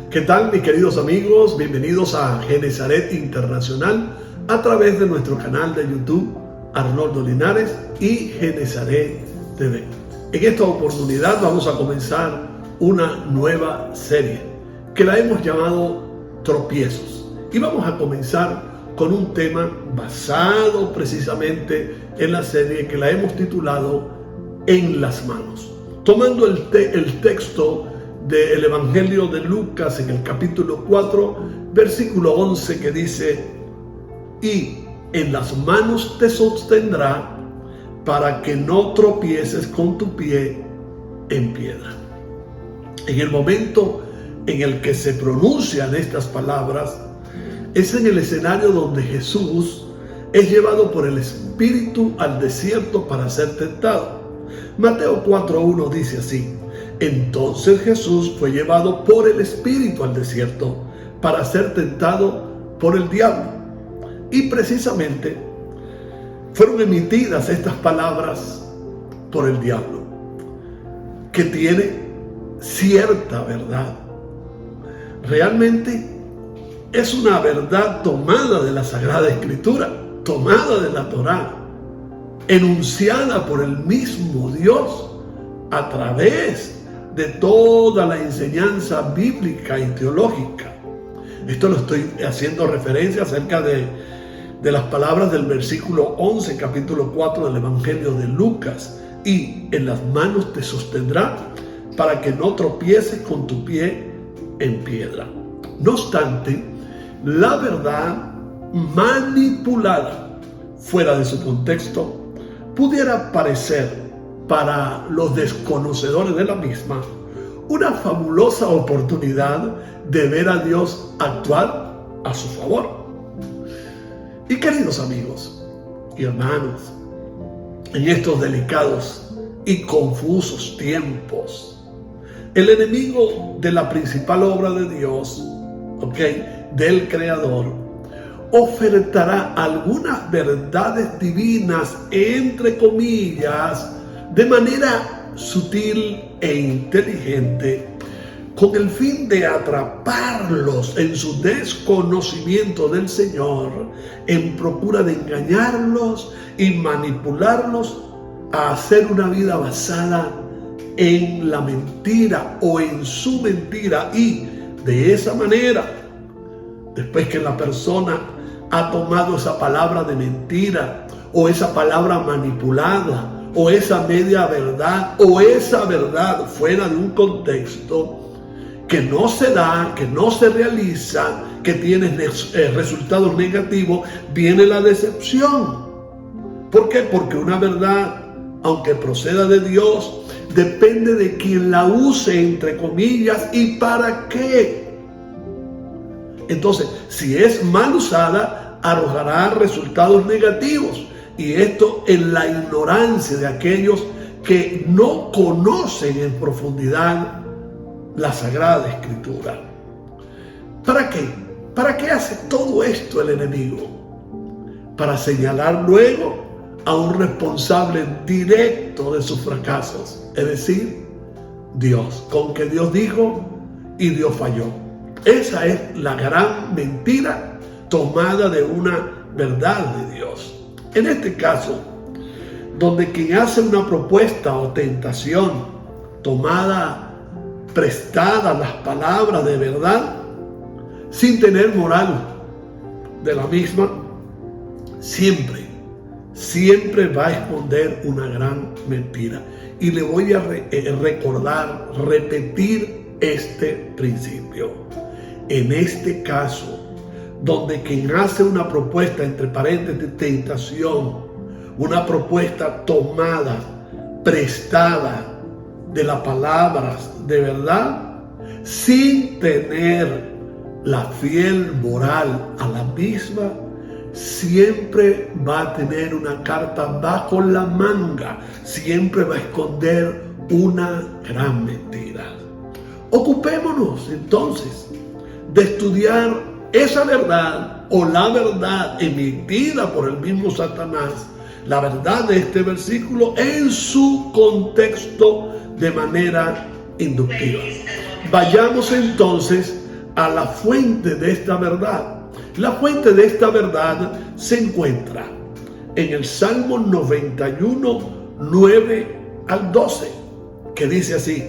¿Qué tal, mis queridos amigos? Bienvenidos a Genezaret Internacional a través de nuestro canal de YouTube Arnoldo Linares y Genezaret TV. En esta oportunidad vamos a comenzar una nueva serie que la hemos llamado Tropiezos. Y vamos a comenzar con un tema basado precisamente en la serie que la hemos titulado En las manos. Tomando el texto del Evangelio de Lucas en el capítulo 4, versículo 11, que dice: y en las manos te sostendrá para que no tropieces con tu pie en piedra. En el momento en el que se pronuncian estas palabras, es en el escenario donde Jesús es llevado por el Espíritu al desierto para ser tentado. Mateo 4:1 dice así: entonces Jesús fue llevado por el Espíritu al desierto para ser tentado por el diablo. Y precisamente fueron emitidas estas palabras por el diablo, que tiene cierta verdad. Realmente es una verdad tomada de la Sagrada Escritura, tomada de la Torá, enunciada por el mismo Dios a través de toda la enseñanza bíblica y teológica. Esto lo estoy haciendo referencia acerca de las palabras del versículo 11, capítulo 4 del Evangelio de Lucas: y en las manos te sostendrá para que no tropieces con tu pie en piedra. No obstante, la verdad manipulada fuera de su contexto pudiera parecer, para los desconocedores de la misma, una fabulosa oportunidad de ver a Dios actuar a su favor. Y queridos amigos y hermanos, en estos delicados y confusos tiempos, el enemigo de la principal obra de Dios, del Creador, ofertará algunas verdades divinas, entre comillas, de manera sutil e inteligente, con el fin de atraparlos en su desconocimiento del Señor, en procura de engañarlos y manipularlos a hacer una vida basada en la mentira o en su mentira. Y de esa manera, después que la persona ha tomado esa palabra de mentira, o esa palabra manipulada, o esa media verdad, o esa verdad fuera de un contexto que no se da, que no se realiza, que tiene resultados negativos, viene la decepción. ¿Por qué? Porque una verdad, aunque proceda de Dios, depende de quien la use, entre comillas, y para qué. Entonces, si es mal usada, arrojará resultados negativos. Y esto en la ignorancia de aquellos que no conocen en profundidad la Sagrada Escritura. ¿Para qué? ¿Para qué hace todo esto el enemigo? Para señalar luego a un responsable directo de sus fracasos, es decir, Dios. Con que Dios dijo y Dios falló. Esa es la gran mentira tomada de una verdad de Dios. En este caso, donde quien hace una propuesta o tentación tomada, prestada las palabras de verdad, sin tener moral de la misma, siempre va a esconder una gran mentira. Y le voy a repetir este principio. En este caso, donde quien hace una propuesta, entre paréntesis, de tentación, una propuesta tomada, prestada de las palabras de verdad, sin tener la fiel moral a la misma, siempre va a tener una carta bajo la manga, siempre va a esconder una gran mentira. Ocupémonos entonces de estudiar esa verdad, o la verdad emitida por el mismo Satanás, la verdad de este versículo en su contexto de manera inductiva. Vayamos entonces a la fuente de esta verdad. La fuente de esta verdad se encuentra en el Salmo 91, 9 al 12, que dice así: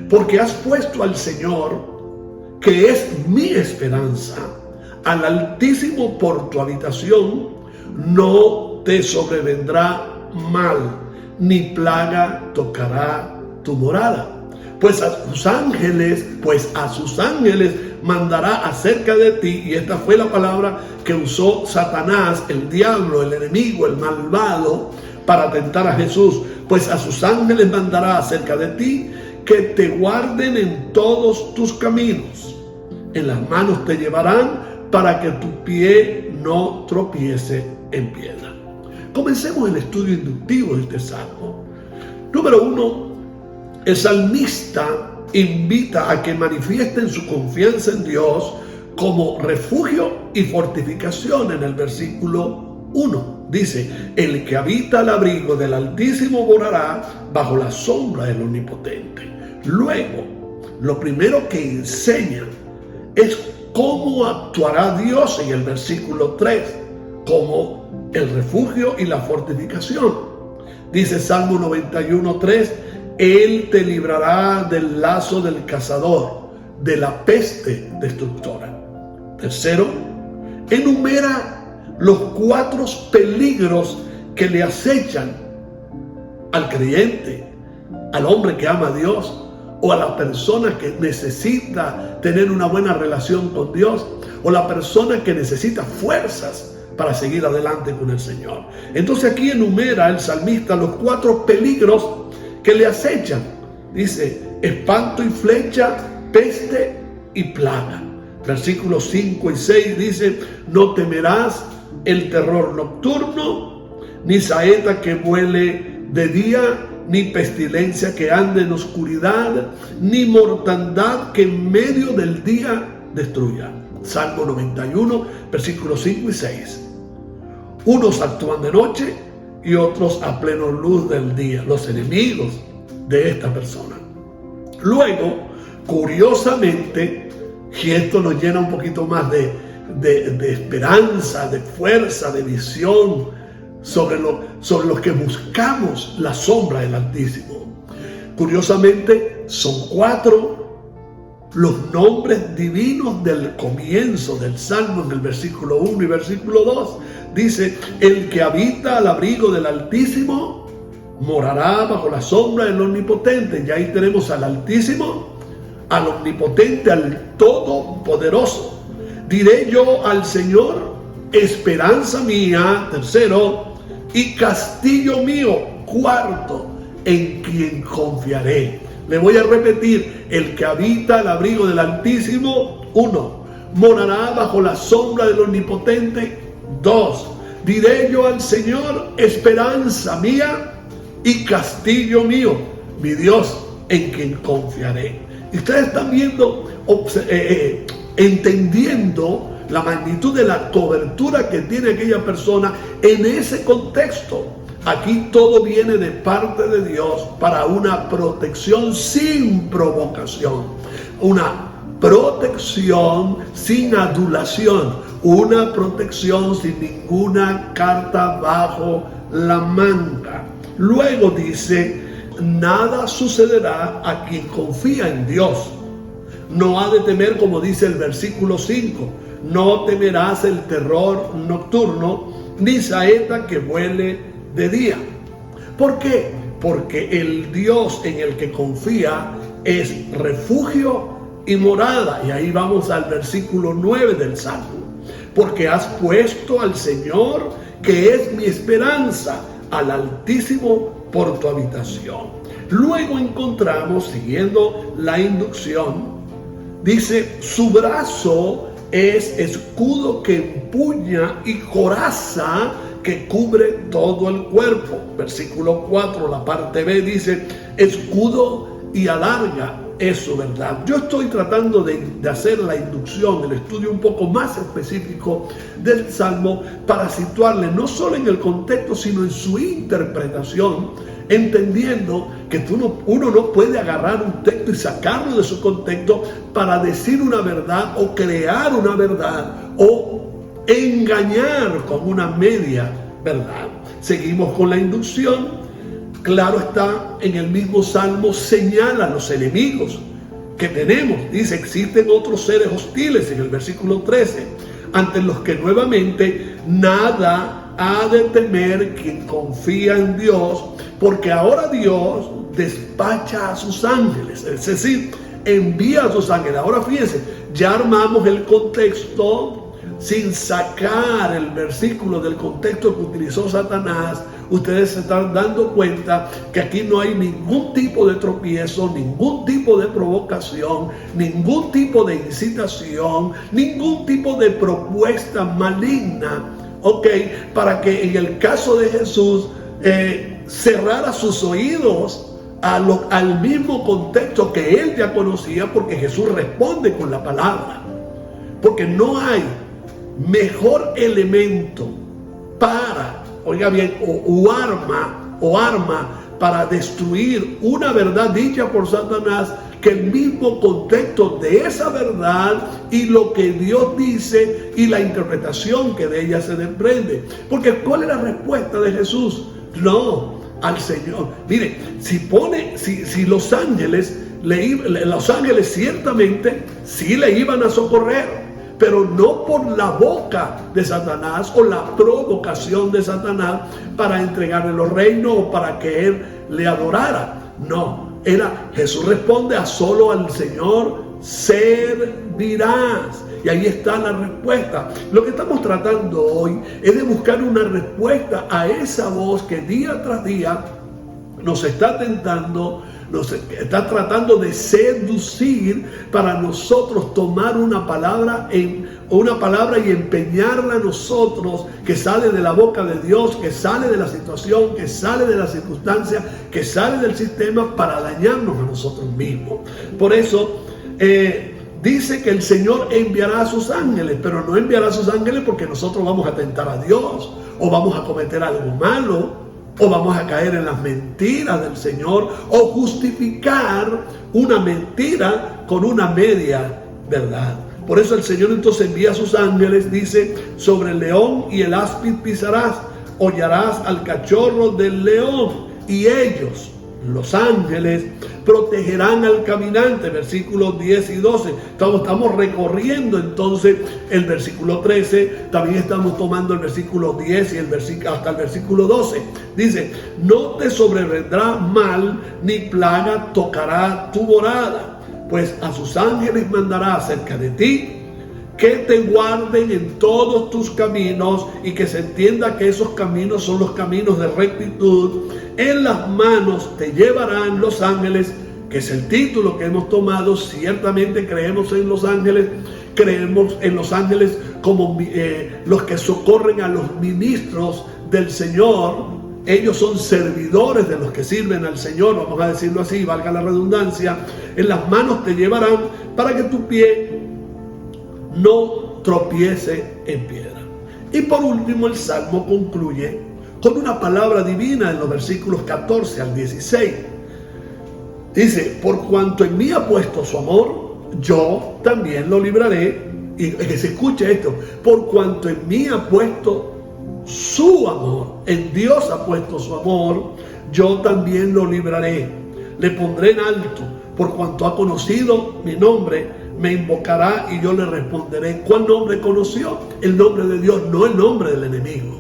porque has puesto al Señor, que es mi esperanza, al Altísimo por tu habitación, no te sobrevendrá mal, ni plaga tocará tu morada. Pues a sus ángeles mandará acerca de ti. Y esta fue la palabra que usó Satanás, el diablo, el enemigo, el malvado, para tentar a Jesús. Pues a sus ángeles mandará acerca de ti, que te guarden en todos tus caminos. En las manos te llevarán, para que tu pie no tropiece en piedra. Comencemos el estudio inductivo de este salmo. Número 1. El salmista invita a que manifiesten su confianza en Dios como refugio y fortificación. En el versículo 1 dice: el que habita al abrigo del Altísimo morará bajo la sombra del Omnipotente. Luego, lo primero que enseña es cómo actuará Dios en el versículo 3, como el refugio y la fortificación. Dice Salmo 91, 3: Él te librará del lazo del cazador, de la peste destructora. Tercero, enumera los 4 peligros que le acechan al creyente, al hombre que ama a Dios, o a la persona que necesita tener una buena relación con Dios, o la persona que necesita fuerzas para seguir adelante con el Señor. Entonces aquí enumera el salmista los 4 peligros que le acechan. Dice: espanto y flecha, peste y plaga. Versículos 5 y 6 dice: no temerás el terror nocturno, ni saeta que vuele de día, ni pestilencia que ande en oscuridad, ni mortandad que en medio del día destruya. Salmo 91, versículos 5 y 6. Unos actúan de noche y otros a plena luz del día, los enemigos de esta persona. Luego, curiosamente, y esto nos llena un poquito más de esperanza, de fuerza, de visión, sobre los que buscamos la sombra del Altísimo. Curiosamente, son 4 los nombres divinos del comienzo del Salmo, en el versículo 1 y versículo 2. Dice: el que habita al abrigo del Altísimo morará bajo la sombra del Omnipotente. Y ahí tenemos al Altísimo, al Omnipotente, al Todopoderoso. Diré yo al Señor, esperanza mía. Tercero, y castillo mío. Cuarto, en quien confiaré. Le voy a repetir: el que habita al abrigo del Altísimo, 1, morará bajo la sombra del Omnipotente. 2, diré yo al Señor, esperanza mía y castillo mío, mi Dios en quien confiaré. Y ustedes están viendo, entendiendo la magnitud de la cobertura que tiene aquella persona en ese contexto. Aquí todo viene de parte de Dios para una protección sin provocación, una protección sin adulación, una protección sin ninguna carta bajo la manga. Luego dice: nada sucederá a quien confía en Dios. No ha de temer, como dice el versículo 5, no temerás el terror nocturno, ni saeta que vuele de día. ¿Por qué? Porque el Dios en el que confía es refugio y morada. Y ahí vamos al versículo 9 del Salmo. Porque has puesto al Señor, que es mi esperanza, al Altísimo por tu habitación. Luego encontramos, siguiendo la inducción, dice: su brazo es escudo que empuña y coraza que cubre todo el cuerpo. Versículo 4, la parte B, dice: escudo y alarga es su verdad. Yo estoy tratando de hacer la inducción, el estudio un poco más específico del Salmo, para situarle no solo en el contexto, sino en su interpretación entendiendo que uno no puede agarrar un texto y sacarlo de su contexto para decir una verdad o crear una verdad o engañar con una media verdad. Seguimos con la inducción. Claro está, en el mismo Salmo señala los enemigos que tenemos. Dice, existen otros seres hostiles en el versículo 13, ante los que nuevamente nada ha de temer quien confía en Dios, porque ahora Dios despacha a sus ángeles, es decir, envía a sus ángeles. Ahora fíjense, ya armamos el contexto sin sacar el versículo del contexto que utilizó Satanás. Ustedes se están dando cuenta que aquí no hay ningún tipo de tropiezo, ningún tipo de provocación, ningún tipo de incitación, ningún tipo de propuesta maligna, para que en el caso de Jesús cerrara sus oídos al mismo contexto que él ya conocía, porque Jesús responde con la palabra. Porque no hay mejor elemento para, oiga bien, o arma para destruir una verdad dicha por Satanás, que el mismo contexto de esa verdad y lo que Dios dice y la interpretación que de ella se desprende. Porque ¿cuál es la respuesta de Jesús? No, al Señor. Mire, si los ángeles ciertamente sí le iban a socorrer, pero no por la boca de Satanás o la provocación de Satanás para entregarle los reinos o para que él le adorara. No, Jesús responde a solo al Señor servirás. Y ahí está la respuesta. Lo que estamos tratando hoy es de buscar una respuesta a esa voz que día tras día nos está tentando, nos está tratando de seducir para nosotros tomar una palabra y empeñarla a nosotros, que sale de la boca de Dios, que sale de la situación, que sale de la circunstancia, que sale del sistema, para dañarnos a nosotros mismos. Por eso dice que el Señor enviará a sus ángeles, pero no enviará a sus ángeles porque nosotros vamos a tentar a Dios, o vamos a cometer algo malo, o vamos a caer en las mentiras del Señor, o justificar una mentira con una media verdad. Por eso el Señor entonces envía a sus ángeles, dice, sobre el león y el áspid pisarás, hollarás al cachorro del león, y ellos, los ángeles, protegerán al caminante. Versículos 10 y 12. Estamos recorriendo entonces el versículo 13. También estamos tomando el versículo 10 y hasta el versículo 12. Dice, no te sobrevendrá mal, ni plaga tocará tu morada, pues a sus ángeles mandará acerca de ti, que te guarden en todos tus caminos, y que se entienda que esos caminos son los caminos de rectitud. En las manos te llevarán los ángeles, que es el título que hemos tomado. Ciertamente creemos en los ángeles como los que socorren a los ministros del Señor. Ellos son servidores de los que sirven al Señor, vamos a decirlo así, valga la redundancia. En las manos te llevarán para que tu pie no tropiece en piedra. Y por último, el Salmo concluye con una palabra divina en los versículos 14 al 16. Dice, por cuanto en mí ha puesto su amor, yo también lo libraré. Y que se escuche esto, por cuanto en mí ha puesto su amor, en Dios ha puesto su amor, yo también lo libraré. Le pondré en alto, por cuanto ha conocido mi nombre, me invocará y yo le responderé. ¿Cuál nombre conoció? El nombre de Dios, no el nombre del enemigo.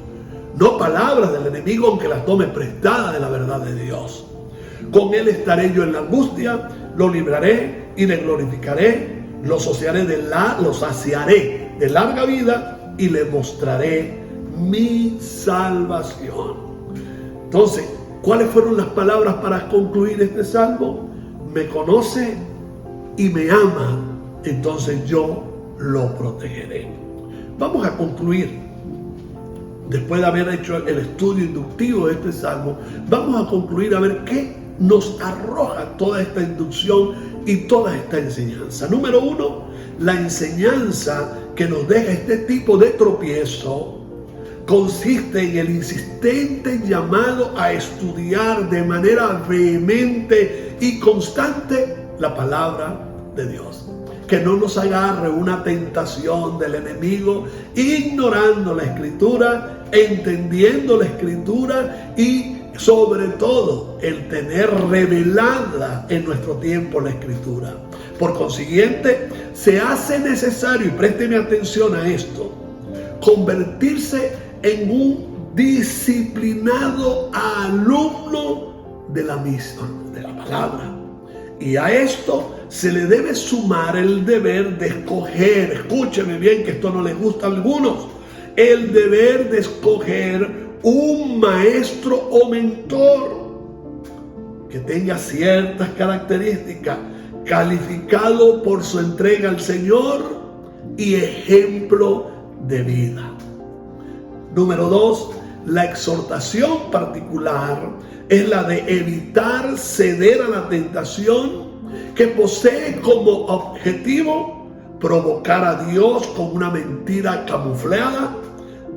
No palabras del enemigo, aunque las tome prestadas de la verdad de Dios. Con él estaré yo en la angustia, lo libraré y le glorificaré, lo saciaré de larga vida y le mostraré mi salvación. Entonces, ¿cuáles fueron las palabras para concluir este salmo? Me conoce y me ama, entonces yo lo protegeré. Vamos a concluir. Después de haber hecho el estudio inductivo de este salmo, vamos a concluir a ver qué nos arroja toda esta inducción y toda esta enseñanza. Número 1, la enseñanza que nos deja este tipo de tropiezo consiste en el insistente llamado a estudiar de manera vehemente y constante la palabra de Dios. Que no nos agarre una tentación del enemigo ignorando la Escritura, entendiendo la Escritura y sobre todo el tener revelada en nuestro tiempo la Escritura. Por consiguiente, se hace necesario, y présteme atención a esto, convertirse en un disciplinado alumno de la misma, de la palabra. Y a esto se le debe sumar el deber de escoger, escúcheme bien que esto no les gusta a algunos, el deber de escoger un maestro o mentor que tenga ciertas características, calificado por su entrega al Señor y ejemplo de vida. Número 2, la exhortación particular es la de evitar ceder a la tentación que posee como objetivo provocar a Dios con una mentira camuflada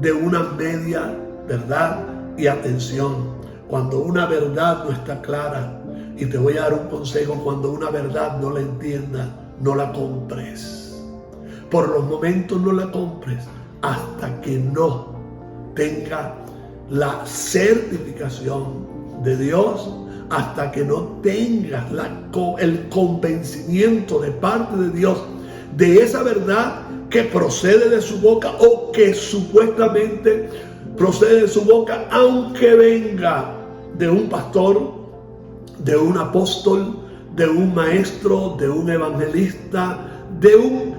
de una media verdad. Y atención, cuando una verdad no está clara, y te voy a dar un consejo, cuando una verdad no la entiendas, no la compres. Por los momentos no la compres hasta que no tenga la certificación de Dios, hasta que no tengas el convencimiento de parte de Dios de esa verdad que procede de su boca o que supuestamente procede de su boca, aunque venga de un pastor, de un apóstol, de un maestro, de un evangelista, de un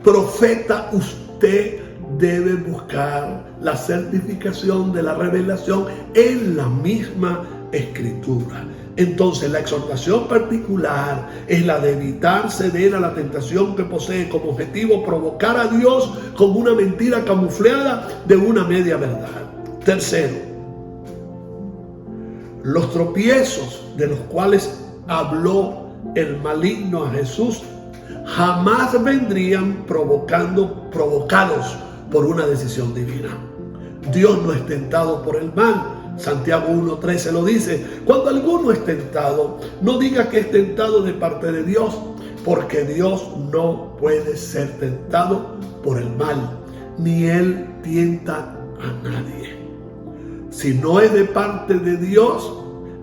profeta. Usted debe buscar la certificación de la revelación en la misma Escritura. Entonces, la exhortación particular es la de evitar ceder a la tentación que posee como objetivo provocar a Dios con una mentira camuflada de una media verdad. Tercero, los tropiezos de los cuales habló el maligno a Jesús jamás vendrían provocados por una decisión divina. Dios no es tentado por el mal. Santiago 1:13 lo dice. Cuando alguno es tentado, no diga que es tentado de parte de Dios, porque Dios no puede ser tentado por el mal, ni Él tienta a nadie. Si no es de parte de Dios,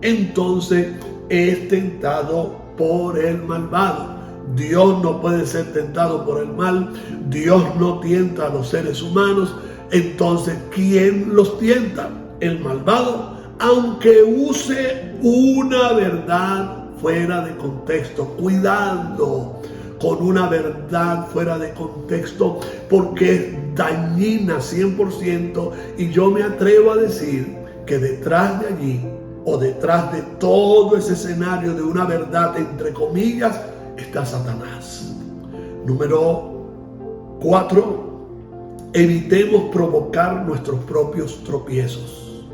entonces es tentado por el malvado. Dios no puede ser tentado por el mal. Dios no tienta a los seres humanos. Entonces, ¿quién los tienta? El malvado, aunque use una verdad fuera de contexto. Cuidado con una verdad fuera de contexto, porque es dañina 100%, y yo me atrevo a decir que detrás de allí, o detrás de todo ese escenario de una verdad entre comillas, está Satanás. Número 4, evitemos provocar nuestros propios tropiezos.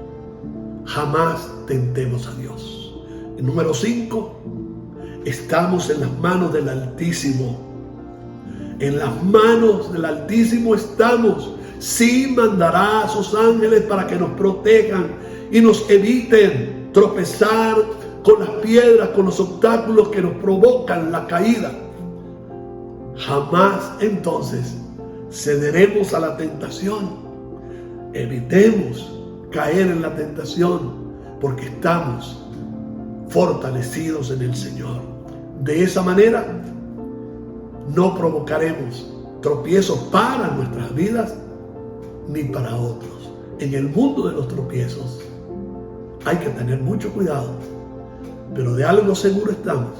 Jamás tentemos a Dios. Y número 5, estamos en las manos del Altísimo. En las manos del Altísimo estamos. Sí, mandará a sus ángeles para que nos protejan y nos eviten tropezar con las piedras, con los obstáculos que nos provocan la caída. Jamás entonces cederemos a la tentación. Evitemos caer en la tentación, porque estamos fortalecidos en el Señor. De esa manera no provocaremos tropiezos para nuestras vidas ni para otros. En el mundo de los tropiezos hay que tener mucho cuidado, pero de algo seguro estamos,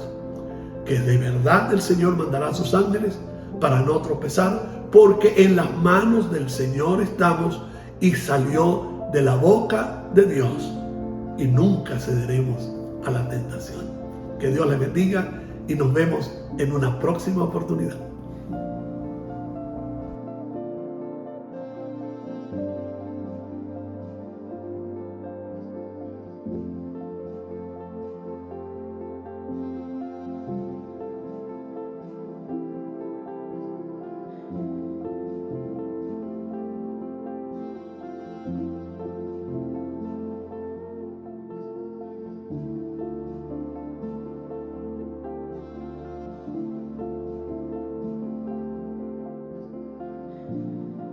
que de verdad el Señor mandará a sus ángeles para no tropezar, porque en las manos del Señor estamos, y salió de la boca de Dios, y nunca cederemos a la tentación. Que Dios les bendiga y nos vemos en una próxima oportunidad.